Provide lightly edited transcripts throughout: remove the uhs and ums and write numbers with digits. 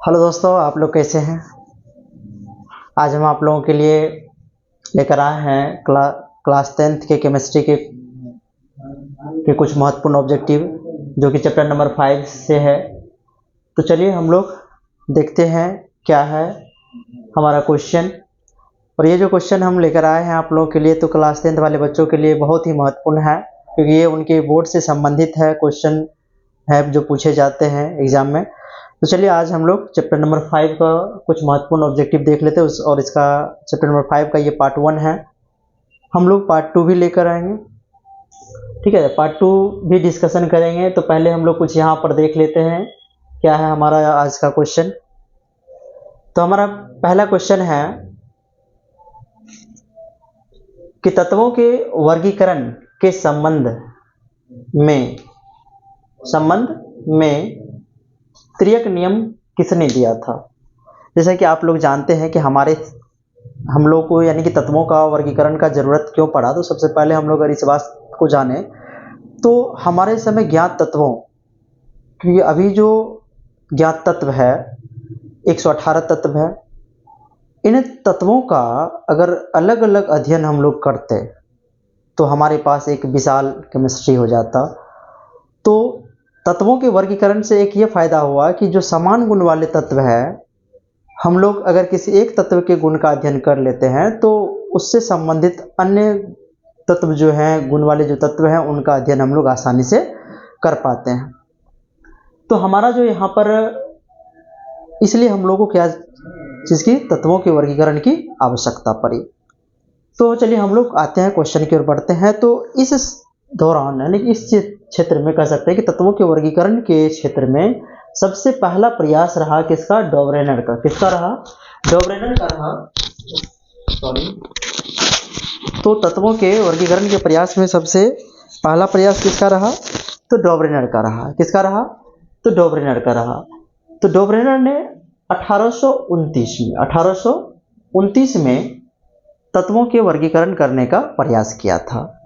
Hello दोस्तों, आप लोग कैसे हैं। आज हम आप लोगों के लिए लेकर आए हैं क्लास 10th के केमिस्ट्री के कुछ महत्वपूर्ण ऑब्जेक्टिव जो कि चैप्टर नंबर 5 से है। तो चलिए हम लोग देखते हैं क्या है हमारा क्वेश्चन। और ये जो क्वेश्चन हम लेकर आए हैं आप लोगों के लिए तो क्लास 10th वाले बच्चों के लिए बहुत ही महत्वपूर्ण है, क्योंकि ये उनके बोर्ड से संबंधित है क्वेश्चन है जो पूछे जाते हैं एग्जाम में। तो चलिए आज हम लोग चैप्टर नंबर 5 का कुछ महत्वपूर्ण ऑब्जेक्टिव देख लेते हैं और इसका चैप्टर नंबर 5 का ये पार्ट 1 है। हम लोग पार्ट 2 भी लेकर आएंगे, ठीक है। पार्ट 2 भी डिस्कशन करेंगे। तो पहले हम लोग कुछ यहाँ पर देख लेते हैं क्या है हमारा आज का क्वेश्चन। तो हमारा पहला क्वेश्चन है कि तत्वों के वर्गीकरण के संबंध में त्रियक नियम किसने दिया था। जैसा कि आप लोग जानते हैं कि हम लोग को यानी कि तत्वों का वर्गीकरण का जरूरत क्यों पड़ा। तो सबसे पहले हम लोग अगर इस बात को जाने तो हमारे समय ज्ञात तत्वों, क्योंकि अभी जो ज्ञात तत्व है 118 तत्व है, इन तत्वों का अगर अलग अलग अध्ययन हम लोग करते तो हमारे पास एक विशाल केमिस्ट्री हो जाता। तो तत्वों के वर्गीकरण से एक ये फायदा हुआ कि जो समान गुण वाले तत्व है, हम लोग अगर किसी एक तत्व के गुण का अध्ययन कर लेते हैं तो उससे संबंधित अन्य तत्व जो हैं, गुण वाले जो तत्व हैं, उनका अध्ययन हम लोग आसानी से कर पाते हैं। तो हमारा जो यहाँ पर इसलिए हम लोगों को क्या चीज़ की तत्वों के वर्गीकरण की आवश्यकता पड़ी। तो चलिए हम लोग आते हैं क्वेश्चन की ओर बढ़ते हैं। तो इस दौरान यानी कि इस क्षेत्र में कह सकते हैं कि तत्वों के वर्गीकरण के क्षेत्र में सबसे पहला प्रयास रहा किसका, डॉवरेनर का। किसका रहा, डॉवरेनर का रहा। तो तत्वों के वर्गीकरण के प्रयास में सबसे पहला प्रयास किसका रहा, तो डॉवरेनर का रहा। किसका रहा, तो डॉवरेनर का रहा। तो डॉवरेनर ने 1829 में तत्वों के वर्गीकरण करने का प्रयास किया था,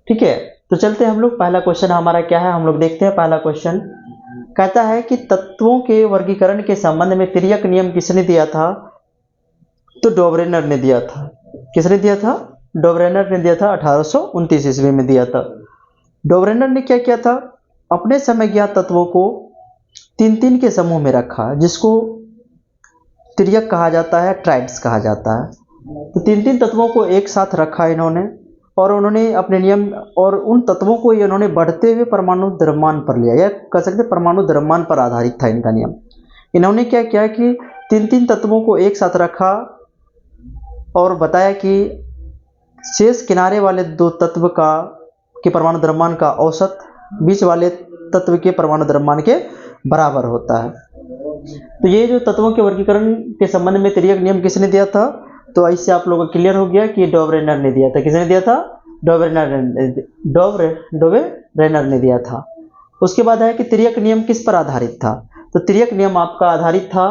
ठीक है। तो चलते हैं हम लोग, पहला क्वेश्चन हमारा क्या है हम लोग देखते हैं। पहला क्वेश्चन कहता है कि तत्वों के वर्गीकरण के संबंध में तिर्यक नियम किसने दिया था, तो डॉवरेनर ने दिया था। किसने दिया था, डॉवरेनर ने दिया था। 1829 ईस्वी में दिया था। डॉवरेनर ने क्या किया था, अपने समय ज्ञात तत्वों को 3-3 के समूह में रखा, जिसको तिर्यक कहा जाता है, ट्राइड्स कहा जाता है। तो 3-3 तत्वों को एक साथ रखा इन्होंने, और उन्होंने अपने नियम और उन तत्वों को इन्होंने बढ़ते हुए परमाणु द्रव्यमान पर लिया, या कह सकते परमाणु द्रव्यमान पर आधारित था इनका नियम। इन्होंने क्या किया कि 3-3 तत्वों को एक साथ रखा और बताया कि शेष किनारे वाले 2 तत्व के परमाणु द्रव्यमान का औसत बीच वाले तत्व के परमाणु द्रव्यमान के बराबर होता है। तो ये जो तत्वों के वर्गीकरण के संबंध में तिर्यक नियम किसने दिया था, तो इससे आप लोगों को क्लियर हो गया कि डॉवरेनर ने दिया था। किसने दिया था, डॉवरेनर ने दिया था। उसके बाद है कि तिर्यक नियम किस पर आधारित था, तो तिर्यक नियम आपका आधारित था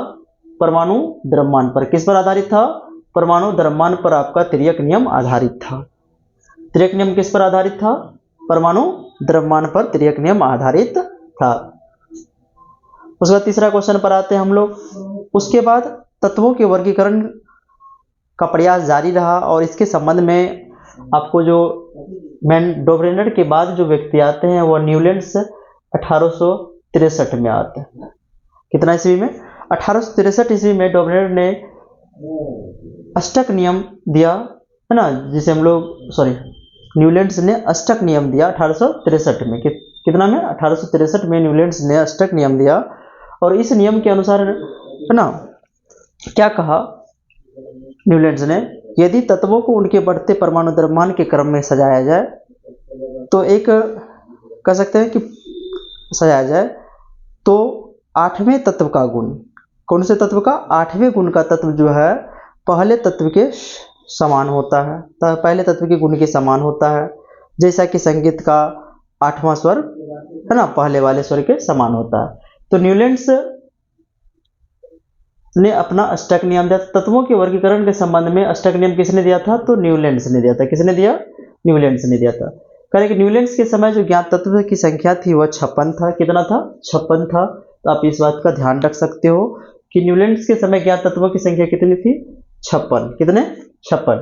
परमाणु द्रव्यमान पर। किस पर आधारित था, परमाणु द्रव्यमान पर आपका तिर्यक नियम आधारित था। तिर्यक नियम किस पर आधारित था, परमाणु द्रव्यमान पर तिर्यक नियम आधारित था। उसके बाद तीसरा क्वेश्चन पर आते हैं हम लोग। उसके बाद तत्वों के वर्गीकरण का प्रयास जारी रहा, और इसके संबंध में आपको जो डॉवरेनर के बाद जो व्यक्ति आते हैं वो न्यूलैंड्स 1863 में आते हैं। कितना ईस्वी में, 1863 ईस्वी में डॉवरेनर ने अष्टक नियम दिया, है ना, जिसे हम लोग न्यूलैंड्स ने अष्टक नियम दिया 1863 में। कितना में, 1863 में न्यूलैंड्स ने अष्टक नियम दिया। और इस नियम के अनुसार, है ना, क्या कहा न्यूलैंड्स ने, यदि तत्वों को उनके बढ़ते परमाणु द्रव्यमान के क्रम में सजाया जाए तो एक कह सकते हैं कि सजाया जाए तो 8वें तत्व का गुण, कौन से तत्व का, 8वें गुण का तत्व जो है पहले तत्व के समान होता है, पहले तत्व के गुण के समान होता है। जैसा कि संगीत का 8वां स्वर, है ना, पहले वाले स्वर के समान होता है। तो न्यूलैंड्स ने अपना अष्टक नियम दिया। तत्वों के वर्गीकरण के संबंध में अष्टक नियम किसने दिया था, तो न्यूलैंड्स ने दिया था। किसने दिया, न्यूलैंड्स ने दिया था। करें कि न्यूलैंड्स के समय जो ज्ञात तत्व की संख्या थी वह 56 था। कितना था, 56 था। तो आप इस बात का ध्यान रख सकते हो कि न्यूलैंड्स के समय ज्ञात तत्वों की संख्या कितनी थी? 56। कितने? 56।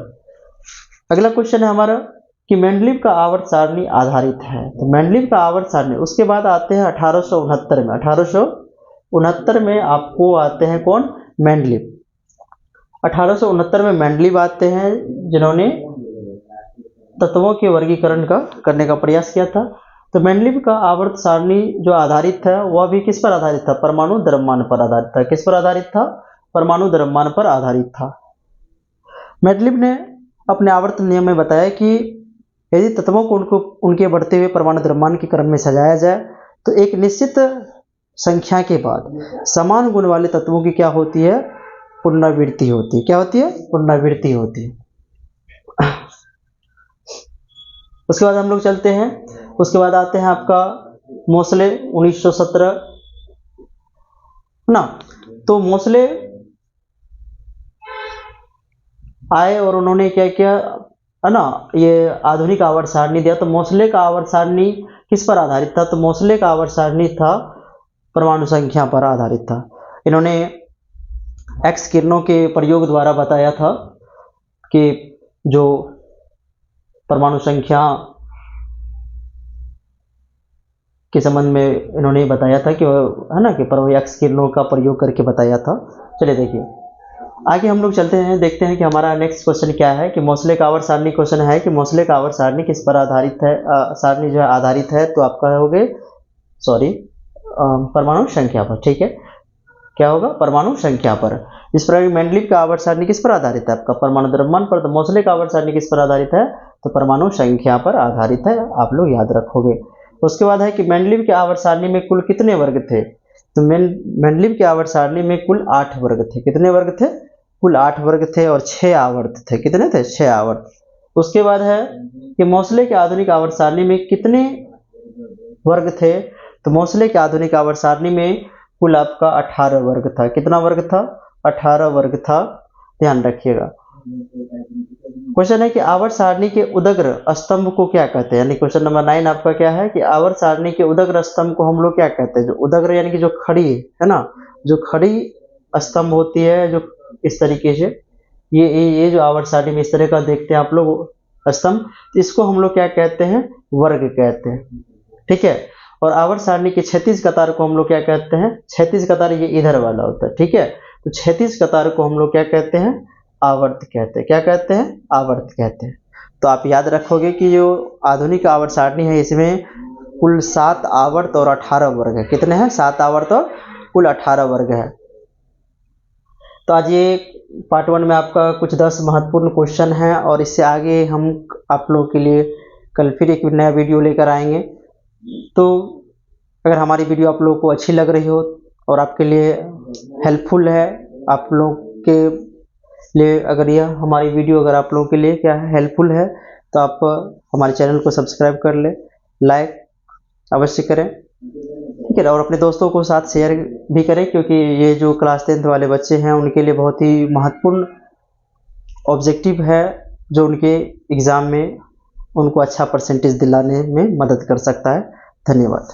अगला क्वेश्चन है हमारा कि मेंडलीव का आवर्त सारणी आधारित है। तो मेंडलीव का आवर्त सारणी, उसके बाद आते हैं 1869 में। 1869 में आपको आते हैं कौन? मेंडलीव। 1869 में मेंडलीव आते हैं, जिन्होंने तत्वों के वर्गीकरण करने का प्रयास किया था। तो मेंडलीव का आवर्त सारणी जो आधारित है वह भी किस पर आधारित था? परमाणु द्रव्यमान पर आधारित था। किस पर आधारित था? परमाणु द्रव्यमान पर आधारित था। मेंडलीव ने अपने आवर्त नियम में बताया कि यदि तत्वों को उनके बढ़ते हुए परमाणु द्रव्यमान के क्रम में सजाया जाए तो एक निश्चित संख्या के बाद समान गुण वाले तत्वों की क्या होती है? पुनरावृत्ति होती है। क्या होती है? पुनरावृत्ति होती है। उसके बाद हम लोग चलते हैं, उसके बाद आते हैं आपका मोसले 1917 ना। तो मोसले आए और उन्होंने क्या किया है ना, ये आधुनिक आवर्त सारणी दिया। तो मोसले का आवर्त सारणी किस पर आधारित था? तो मोसले का आवर्त सारणी था परमाणु संख्या पर आधारित था। इन्होंने एक्स किरणों के प्रयोग द्वारा बताया था कि जो परमाणु संख्या के संबंध में इन्होंने बताया था कि है ना कि एक्स किरणों का प्रयोग करके बताया था। चलिए देखिए आगे हम लोग चलते हैं, देखते हैं कि हमारा नेक्स्ट क्वेश्चन क्या है कि मोसले का आवर्त सारणी क्वेश्चन है कि मोसले का आवर्त सारणी किस पर आधारित है? सारणी जो है आधारित है तो आपका हो गए परमाणु संख्या पर। ठीक है, क्या होगा? परमाणु संख्या पर। इस प्रकार मेंडलीव का आवर्त सारणी किस पर आधारित है? आपका परमाणु द्रव्यमान पर। तो मोसले का आवर्त सारणी किस पर आधारित है? तो परमाणु संख्या पर आधारित है, आप लोग याद रखोगे। उसके बाद है कि मेंडलीव के आवर्त सारणी में कुल कितने वर्ग थे? तो मेंडलीव के आवर्त सारणी में कुल 8 वर्ग थे। कितने वर्ग थे? कुल 8 वर्ग थे और 6 आवर्त थे। कितने थे? 6 आवर्त। उसके बाद है कि मोसले के आधुनिक आवर्त सारणी में कितने वर्ग थे? तो मोसले के आधुनिक आवर्त सारणी में कुल आपका 18 वर्ग था। कितना वर्ग था? 18 वर्ग था, ध्यान रखिएगा। क्वेश्चन है कि आवर्त सारणी के उदग्र स्तंभ को क्या कहते हैं? यानी क्वेश्चन नंबर 9 आपका क्या है कि आवर्त सारणी के उदग्र स्तंभ को हम लोग क्या कहते हैं? जो उदग्र यानी कि जो खड़ी है ना, जो खड़ी स्तंभ होती है, जो इस तरीके से ये जो आवर्त सारणी में इस तरह का देखते हैं आप लोग स्तंभ, इसको हम लोग क्या कहते हैं? वर्ग कहते हैं। ठीक है, और आवर्त सारणी की 36 कतार को हम लोग क्या कहते हैं? 36 कतार ये इधर वाला होता है। ठीक है, तो 36 कतार को हम लोग क्या कहते हैं? आवर्त कहते हैं। क्या कहते हैं? आवर्त कहते हैं। तो आप याद रखोगे कि जो आधुनिक आवर्त सारणी है इसमें कुल 7 आवर्त और 18 वर्ग है। कितने हैं? 7 आवर्त और कुल 18 वर्ग है। तो आज ये पार्ट 1 में आपका कुछ 10 महत्वपूर्ण क्वेश्चन हैं और इससे आगे हम आप लोगों के लिए कल फिर एक नया वीडियो लेकर आएंगे। तो अगर हमारी वीडियो आप लोगों को अच्छी लग रही हो और आपके लिए हेल्पफुल है, आप लोग के लिए अगर यह हमारी वीडियो अगर आप लोगों के लिए क्या है हेल्पफुल है तो आप हमारे चैनल को सब्सक्राइब कर ले, लाइक अवश्य करें। ठीक है, और अपने दोस्तों को साथ शेयर भी करें क्योंकि ये जो क्लास 10th वाले बच्चे हैं उनके लिए बहुत ही महत्वपूर्ण ऑब्जेक्टिव है जो उनके एग्ज़ाम में उनको अच्छा परसेंटेज दिलाने में मदद कर सकता है। धन्यवाद।